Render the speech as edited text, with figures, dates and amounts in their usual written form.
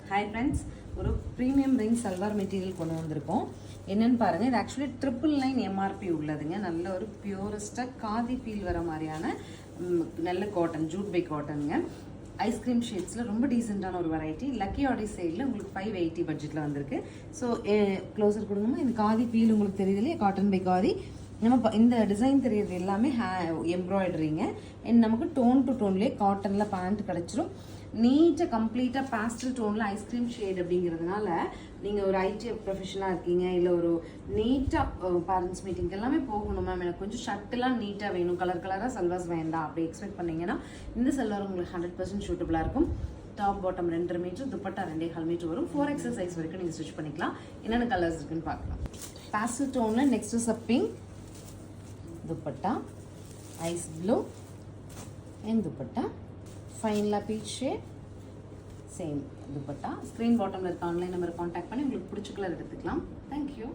Hi friends, ஒரு premium range salwar material கொண்டு வந்திருக்கோம். என்னென்னு பாருங்கள், இது ஆக்சுவலி 999 எம்ஆர்பி உள்ளதுங்க. நல்ல ஒரு பியூரஸ்ட்டாக காதி ஃபீல் வர மாதிரியான நல்ல காட்டன், ஜூட் பை காட்டனுங்க. ஐஸ்கிரீம் ஷேட்ஸில் ரொம்ப டீசெண்டான ஒரு வெரைட்டி. லக்கி ஆடி சைடில் உங்களுக்கு 580 பட்ஜெட்டில் வந்திருக்கு. ஸோ க்ளோஸர் கொடுங்கம்மா. இந்த காதி ஃபீல் உங்களுக்கு தெரியுது இல்லையா, காட்டன் பை காதி. நம்ம இந்த டிசைன் தெரியுது எல்லாமே எம்ப்ராய்டரிங்க. அண்ட் நமக்கு டோன் டு டோன்லேயே காட்டனில் பேண்ட் கிடச்சிரும். நீட்டாக கம்ப்ளீட்டாக பேஸ்டல் டோனில் ஐஸ்கிரீம் ஷேட் அப்படிங்கிறதுனால நீங்கள் ஒரு ஐடி ப்ரொஃபஷனாக இருக்கீங்க, இல்லை ஒரு நீட்டாக பேரண்ட்ஸ் மீட்டிங் எல்லாமே போகணும் மேம், எனக்கு கொஞ்சம் ஷர்ட்டெல்லாம் நீட்டாக வேணும், கலர் கலராக சல்வாஸ் வேண்டாம் அப்படி எக்ஸ்பெக்ட் பண்ணிங்கன்னா இந்த சல்வார் உங்களுக்கு 100% சூட்டபுளாக இருக்கும். டாப் பாட்டம் 2.5 மீட்டர், துப்பட்டா 2.25 மீட்டர் வரும். 4XL சைஸ் வரைக்கும் நீங்கள் ஸ்டிச் பண்ணிக்கலாம். என்னென்ன கலர்ஸ் இருக்குன்னு பார்க்கலாம். பேஸ்டல் டோனில் நெக்ஸ்ட் சப்பிங் dupatta, ice blue and dupatta, फाइनला peach shade, same dupatta. Screen bottom online number contact பண்ணி உங்களுக்கு பிடிச்ச கலர் எடுத்துக்கலாம். Thank you.